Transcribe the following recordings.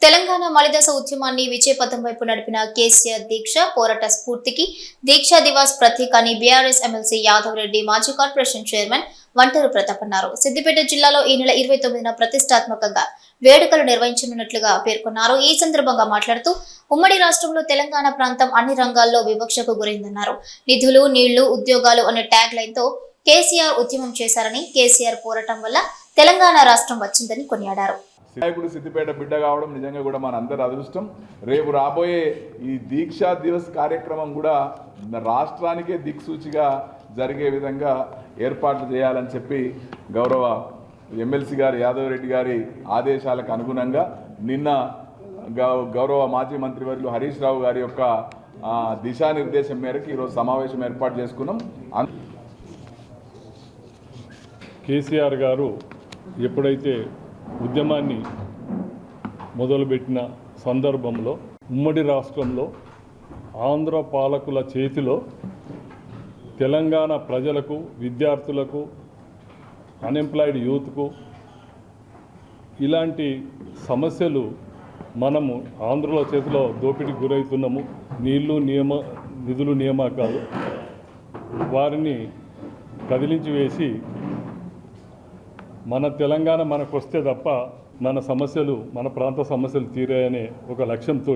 తెలంగాణ మలిదశ ఉద్యమాన్ని విజయపథం వైపు నడిపిన కేసీఆర్ దీక్ష పోరాట స్ఫూర్తికి దీక్షా దివాస్ ప్రతీక అని బీఆర్ఎస్ ఎమ్మెల్సీ యాదవ్ రెడ్డి మాజీ కార్పొరేషన్ చైర్మన్ వంటూరు ప్రతాప్ అన్నారు. సిద్దిపేట జిల్లాలో ఈ నెల 29న ప్రతిష్టాత్మకంగా వేడుకలు నిర్వహించనున్నట్లుగా పేర్కొన్నారు. ఈ సందర్భంగా మాట్లాడుతూ ఉమ్మడి రాష్ట్రంలో తెలంగాణ ప్రాంతం అన్ని రంగాల్లో వివక్షకు గురైందన్నారు. నిధులు, నీళ్లు, ఉద్యోగాలు అనే ట్యాగ్ లైన్ తో కేసీఆర్ ఉద్యమం చేశారని, కేసీఆర్ పోరాటం వల్ల తెలంగాణ రాష్ట్రం వచ్చిందని కొనియాడారు. నాయకుడు సిద్దిపేట బిడ్డ కావడం నిజంగా కూడా మనందరి అదృష్టం. రేపు రాబోయే ఈ దీక్షా దివస్ కార్యక్రమం కూడా రాష్ట్రానికే దిక్సూచిగా జరిగే విధంగా ఏర్పాట్లు చేయాలని చెప్పి గౌరవ ఎమ్మెల్సీ గారు యాదవ్ రెడ్డి గారి ఆదేశాలకు అనుగుణంగా నిన్న గౌరవ మాజీ మంత్రివర్యులు హరీష్ రావు గారి యొక్క దిశానిర్దేశం మేరకు ఈరోజు సమావేశం ఏర్పాటు చేసుకున్నాం. కేసీఆర్ గారు ఎప్పుడైతే ఉద్యమాన్ని మొదలుపెట్టిన సందర్భంలో ఉమ్మడి రాష్ట్రంలో ఆంధ్ర పాలకుల చేతిలో తెలంగాణ ప్రజలకు, విద్యార్థులకు, అన్ఎంప్లాయిడ్ యూత్కు ఇలాంటి సమస్యలు మనము ఆంధ్రుల చేతిలో దోపిడీకి గురవుతున్నాము. నిధులు నియామకాలు వారిని కదిలించి వేసి మన తెలంగాణ మనకు వస్తే తప్ప మన సమస్యలు, మన ప్రాంత సమస్యలు తీరాయనే ఒక లక్ష్యంతో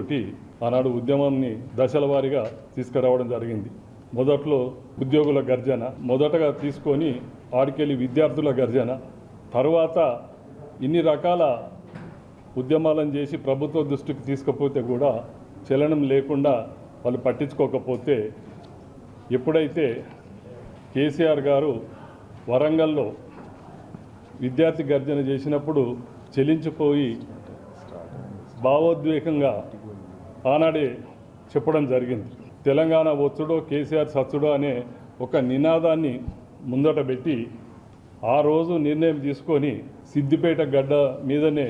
ఆనాడు ఉద్యమాన్ని దశల వారీగా తీసుకురావడం జరిగింది. మొదట్లో ఉద్యోగుల గర్జన మొదటగా తీసుకొని ఆడికెళ్ళి విద్యార్థుల గర్జన, తర్వాత ఇన్ని రకాల ఉద్యమాలను చేసి ప్రభుత్వ దృష్టికి తీసుకపోతే కూడా చలనం లేకుండా వాళ్ళు పట్టించుకోకపోతే, ఎప్పుడైతే కేసీఆర్ గారు వరంగల్లో విద్యార్థి గర్జన చేసినప్పుడు చెలించిపోయి భావోద్వేగంగా ఆనాడే చెప్పడం జరిగింది. తెలంగాణ వచ్చుడో కేసీఆర్ సచ్చుడో అనే ఒక నినాదాన్ని ముందట పెట్టి ఆ రోజు నిర్ణయం తీసుకొని సిద్దిపేట గడ్డ మీదనే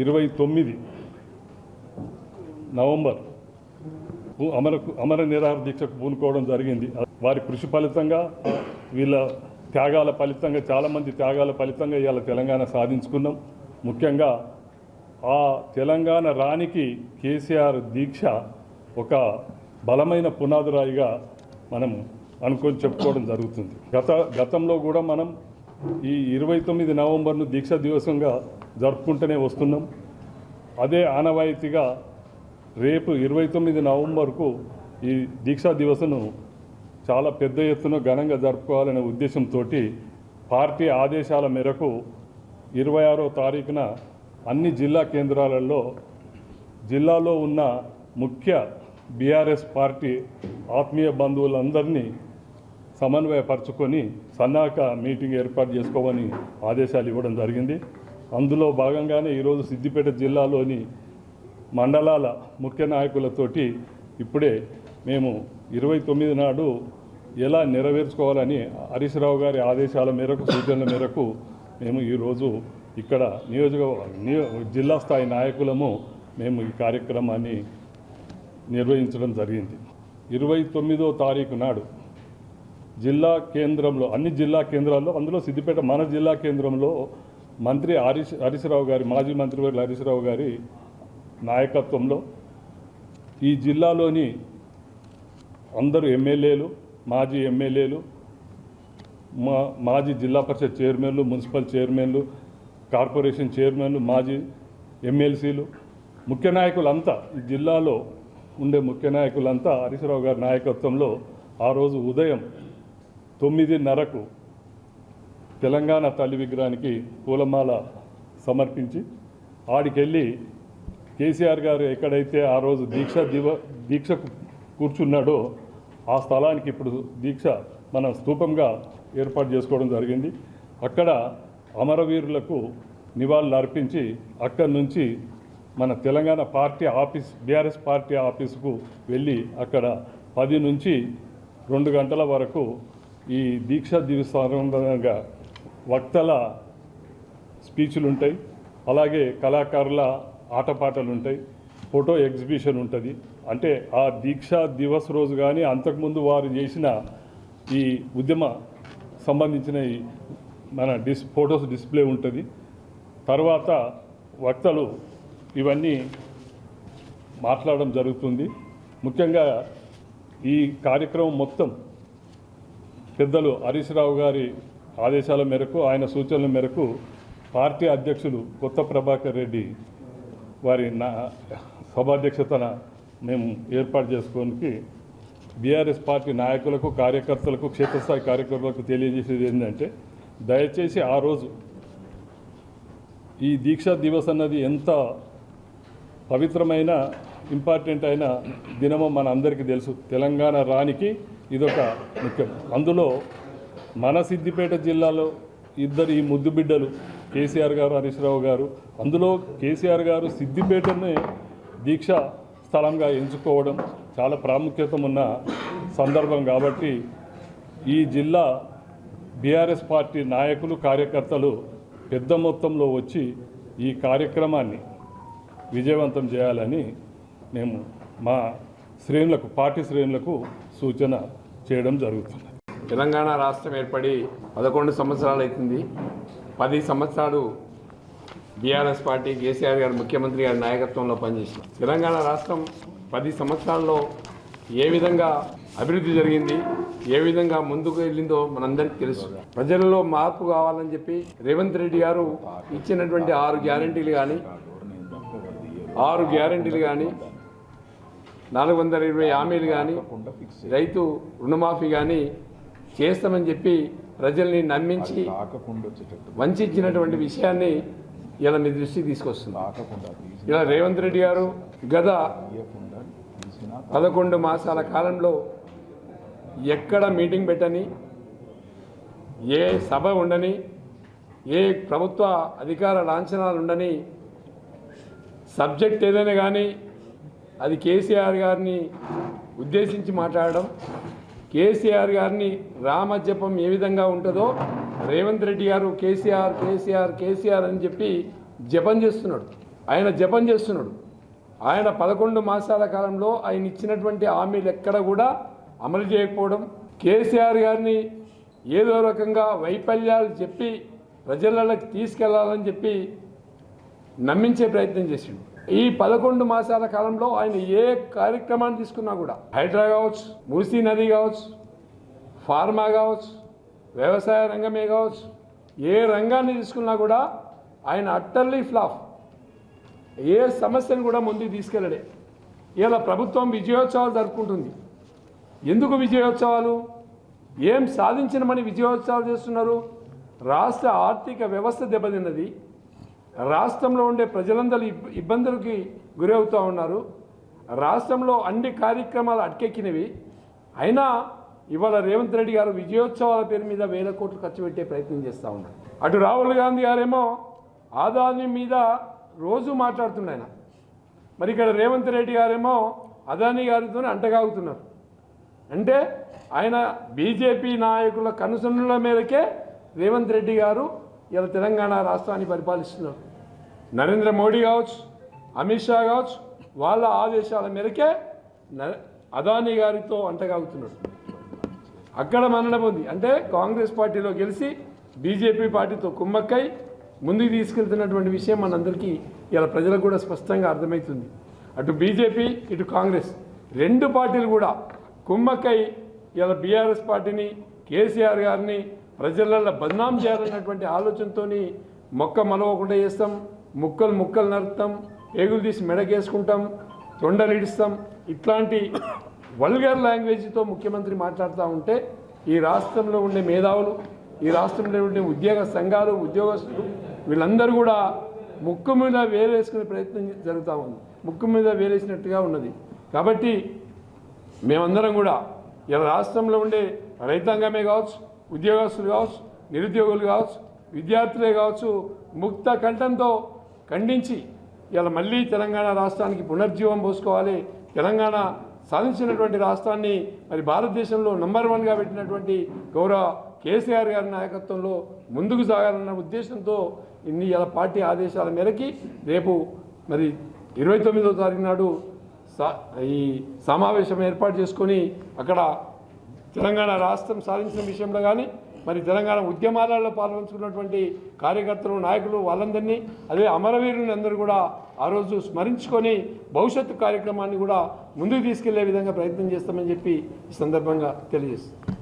29 నవంబర్ అమర నిరాహార దీక్షకు పూనుకోవడం జరిగింది. వారి కృషి ఫలితంగా, వీళ్ళ త్యాగాల ఫలితంగా, చాలామంది త్యాగాల ఫలితంగా ఇవాళ తెలంగాణ సాధించుకున్నాం. ముఖ్యంగా ఆ తెలంగాణ రానికి కేసీఆర్ దీక్ష ఒక బలమైన పునాదిరాయిగా మనం అనుకొని చెప్పుకోవడం జరుగుతుంది. గతంలో కూడా మనం ఈ 29 నవంబర్ను దీక్షా దివసంగా జరుపుకుంటూనే వస్తున్నాం. అదే ఆనవాయితీగా రేపు 29 నవంబర్కు ఈ దీక్షా దివసను చాలా పెద్ద ఎత్తున ఘనంగా జరుపుకోవాలనే ఉద్దేశంతో పార్టీ ఆదేశాల మేరకు 26వ తారీఖున అన్ని జిల్లా కేంద్రాలలో జిల్లాలో ఉన్న ముఖ్య బీఆర్ఎస్ పార్టీ ఆత్మీయ బంధువులందరినీ సమన్వయపరచుకొని సన్నాహక మీటింగ్ ఏర్పాటు చేసుకోమని ఆదేశాలు ఇవ్వడం జరిగింది. అందులో భాగంగానే ఈరోజు సిద్దిపేట జిల్లాలోని మండలాల ముఖ్య నాయకులతోటి ఇప్పుడే మేము 29 నాడు ఎలా నెరవేర్చుకోవాలని హరీష్ రావు గారి ఆదేశాల మేరకు, సూచనల మేరకు మేము ఈరోజు ఇక్కడ జిల్లా స్థాయి నాయకులము మేము ఈ కార్యక్రమాన్ని నిర్వహించడం జరిగింది. 29వ తారీఖు నాడు జిల్లా కేంద్రంలో, అన్ని జిల్లా కేంద్రాల్లో, అందులో సిద్దిపేట మన జిల్లా కేంద్రంలో మంత్రి హరీష్ రావు గారి, మాజీ మంత్రివర్యులు హరీష్ రావు గారి నాయకత్వంలో ఈ జిల్లాలోని అందరూ ఎమ్మెల్యేలు, మాజీ ఎమ్మెల్యేలు, మాజీ జిల్లా పరిషత్ చైర్మన్లు, మున్సిపల్ చైర్మన్లు, కార్పొరేషన్ చైర్మన్లు, మాజీ ఎమ్మెల్సీలు, ముఖ్య నాయకులంతా, ఈ జిల్లాలో ఉండే ముఖ్య నాయకులంతా హరీష్ రావు గారి నాయకత్వంలో ఆ రోజు ఉదయం 9:30కు తెలంగాణ తల్లి విగ్రహానికి పూలమాల సమర్పించి ఆడికెళ్ళి కేసీఆర్ గారు ఎక్కడైతే ఆ రోజు దీక్షకు కూర్చున్నాడో ఆ స్థలానికి ఇప్పుడు దీక్ష మనం స్తూపంగా ఏర్పాటు చేసుకోవడం జరిగింది. అక్కడ అమరవీరులకు నివాళులు అర్పించి అక్కడి నుంచి మన Telangana party office, BRS party ఆఫీసుకు వెళ్ళి అక్కడ 10 నుంచి 2 గంటల వరకు ఈ దీక్షా దివస్ సందర్భంగా వక్తల స్పీచ్లు ఉంటాయి, అలాగే కళాకారుల ఆటపాటలు ఉంటాయి, ఫోటో ఎగ్జిబిషన్ ఉంటుంది. అంటే ఆ దీక్షా దివస్ రోజు కానీ అంతకుముందు వారు చేసిన ఈ ఉద్యమ సంబంధించిన మన ఫోటోస్ డిస్ప్లే ఉంటుంది. తర్వాత వక్తలు ఇవన్నీ మాట్లాడడం జరుగుతుంది. ముఖ్యంగా ఈ కార్యక్రమం మొత్తం పెద్దలు హరీష్ రావు గారి ఆదేశాల మేరకు, ఆయన సూచనల మేరకు పార్టీ అధ్యక్షులు కొత్త ప్రభాకర్ రెడ్డి వారి సభాధ్యక్షతన మేము ఏర్పాటు చేసుకోనికి బీఆర్ఎస్ పార్టీ నాయకులకు, కార్యకర్తలకు, క్షేత్రస్థాయి కార్యకర్తలకు తెలియజేసేది ఏంటంటే, దయచేసి ఆ రోజు ఈ దీక్షా దివస్ అన్నది ఎంత పవిత్రమైన, ఇంపార్టెంట్ అయిన దినమో మన అందరికీ తెలుసు. తెలంగాణ రానికి ఇదొక ముఖ్యం. అందులో మన సిద్దిపేట జిల్లాలో ఇద్దరు ఈ ముద్దు బిడ్డలు కేసీఆర్ గారు, హరీష్ రావు గారు. అందులో కేసీఆర్ గారు సిద్దిపేటనే దీక్షా స్థలంగా ఎంచుకోవడం చాలా ప్రాముఖ్యత ఉన్న సందర్భం. కాబట్టి ఈ జిల్లా బీఆర్ఎస్ పార్టీ నాయకులు, కార్యకర్తలు పెద్ద మొత్తంలో వచ్చి ఈ కార్యక్రమాన్ని విజయవంతం చేయాలని మేము మా శ్రేణులకు, పార్టీ శ్రేణులకు సూచన చేయడం జరుగుతుంది. తెలంగాణ రాష్ట్రం ఏర్పడి 11 సంవత్సరాలు అవుతుంది. 10 సంవత్సరాలు బీఆర్ఎస్ పార్టీ, కేసీఆర్ గారు ముఖ్యమంత్రి గారి నాయకత్వంలో పనిచేసింది. తెలంగాణ రాష్ట్రం 10 సంవత్సరాల్లో ఏ విధంగా అభివృద్ధి జరిగింది, ఏ విధంగా ముందుకు వెళ్ళిందో మనందరికీ తెలుసు. ప్రజలలో మార్పు కావాలని చెప్పి రేవంత్ రెడ్డి గారు ఇచ్చినటువంటి 6 గ్యారెంటీలు కానీ 420 హామీలు కానీ, రైతు రుణమాఫీ కానీ చేస్తామని చెప్పి ప్రజల్ని నమ్మించి వంచినటువంటి విషయాన్ని ఇలా మీ దృష్టికి తీసుకొస్తుంది. ఇలా రేవంత్ రెడ్డి గారు గత 11 మాసాల కాలంలో ఎక్కడ మీటింగ్ పెట్టని, ఏ సభ ఉండని, ఏ ప్రభుత్వ అధికార లాంఛనాలు ఉండని, సబ్జెక్ట్ ఏదైనా కానీ అది కేసీఆర్ గారిని ఉద్దేశించి మాట్లాడడం, కేసీఆర్ గారిని రామజపం ఏ విధంగా ఉంటుందో రేవంత్ రెడ్డి గారు కేసీఆర్ కేసీఆర్ కేసీఆర్ అని చెప్పి జపం చేస్తున్నాడు. ఆయన 11 మాసాల కాలంలో ఆయన ఇచ్చినటువంటి హామీలు ఎక్కడ కూడా అమలు చేయకపోవడం, కేసీఆర్ గారిని ఏదో రకంగా వైఫల్యాలు చెప్పి ప్రజలకి తీసుకెళ్లాలని చెప్పి నమ్మించే ప్రయత్నం చేసిండు. ఈ 11 మాసాల కాలంలో ఆయన ఏ కార్యక్రమాన్ని తీసుకున్నా కూడా, హైడ్రా కావచ్చు, మూసీ నది కావచ్చు, ఫార్మా కావచ్చు, వ్యవసాయ రంగమే కావచ్చు, ఏ రంగాన్ని తీసుకున్నా కూడా ఆయన అట్టర్లీ ఫ్లాప్. ఏ సమస్యను కూడా ముందుకు తీసుకెళ్ళడే. ఇలా ప్రభుత్వం విజయోత్సవాలు జరుపుకుంటుంది. ఎందుకు విజయోత్సవాలు? ఏం సాధించినమని విజయోత్సవాలు చేస్తున్నారు? రాష్ట్ర ఆర్థిక వ్యవస్థ దెబ్బతిన్నది. రాష్ట్రంలో ఉండే ప్రజలందరూ ఇబ్బందులకి గురవుతూ ఉన్నారు. రాష్ట్రంలో అన్ని కార్యక్రమాలు అటకెక్కినవి. అయినా ఇవాళ రేవంత్ రెడ్డి గారు విజయోత్సవాల పేరు మీద 1000 కోట్లు ఖర్చు పెట్టే ప్రయత్నం చేస్తూ ఉన్నారు. అటు రాహుల్ గాంధీ గారేమో అదానీ మీద రోజు మాట్లాడుతున్నారు ఆయన. మరి ఇక్కడ రేవంత్ రెడ్డి గారేమో అదానీ గారితో అంటగాగుతున్నారు. అంటే ఆయన బీజేపీ నాయకుల కనుసన్నుల మేరకే రేవంత్ రెడ్డి గారు ఇలా తెలంగాణ రాష్ట్రాన్ని పరిపాలిస్తున్నారు. నరేంద్ర మోడీ కావచ్చు, అమిత్ షా కావచ్చు, వాళ్ళ ఆదేశాల మేరకే అదానీ గారితో అంటగాగుతున్నాడు. అక్కడ మనడం ఉంది. అంటే కాంగ్రెస్ పార్టీలో గెలిచి బీజేపీ పార్టీతో కుమ్మక్కై ముందుకు తీసుకెళ్తున్నటువంటి విషయం మనందరికీ ఇలా ప్రజలకు కూడా స్పష్టంగా అర్థమవుతుంది. అటు బీజేపీ, ఇటు కాంగ్రెస్ 2 పార్టీలు కూడా కుమ్మక్కై ఇలా బీఆర్ఎస్ పార్టీని, కేసీఆర్ గారిని ప్రజలలో బదనాం చేయాలన్నటువంటి ఆలోచనతో మొక్క మలవకుండా చేస్తాం, ముక్కలు నరుకుతాం, పేగులు తీసి మెడకేసుకుంటాం, తొండలు ఇడుస్తాం. ఇట్లాంటి వల్గర్ లాంగ్వేజ్తో ముఖ్యమంత్రి మాట్లాడుతూ ఉంటే ఈ రాష్ట్రంలో ఉండే మేధావులు, ఈ రాష్ట్రంలో ఉండే ఉద్యోగ సంఘాలు, ఉద్యోగస్తులు వీళ్ళందరూ కూడా ముక్కు మీద వేలేసుకునే ప్రయత్నం జరుగుతూ ఉంది. ముక్కు మీద వేలేసినట్టుగా ఉన్నది. కాబట్టి మేమందరం కూడా ఇలా రాష్ట్రంలో ఉండే రైతాంగమే కావచ్చు, ఉద్యోగస్తులు కావచ్చు, నిరుద్యోగులు కావచ్చు, విద్యార్థులే కావచ్చు, ముక్త కంఠంతో ఖండించి ఇలా మళ్ళీ తెలంగాణ రాష్ట్రానికి పునర్జీవం పోసుకోవాలి. తెలంగాణ సాధించినటువంటి రాష్ట్రాన్ని మరి భారతదేశంలో నంబర్ 1గా పెట్టినటువంటి గౌరవ కేసీఆర్ గారి నాయకత్వంలో ముందుకు సాగాలన్న ఉద్దేశంతో ఇలా పార్టీ ఆదేశాల మేరకి రేపు మరి 29వ తారీఖు నాడు ఈ సమావేశం ఏర్పాటు చేసుకొని అక్కడ తెలంగాణ రాష్ట్రం సాధించిన విషయంలో కానీ, మరి తెలంగాణ ఉద్యమాలలో పాల్గొంచుకున్నటువంటి కార్యకర్తలు నాయకులు వాళ్ళందరినీ అదే అమరవీరుని అందరూ కూడా ఆ రోజు స్మరించుకొని భవిష్యత్తు కార్యక్రమాన్ని కూడా ముందుకు తీసుకెళ్లే విధంగా ప్రయత్నం చేస్తామని చెప్పి ఈ సందర్భంగా తెలియజేస్తాం.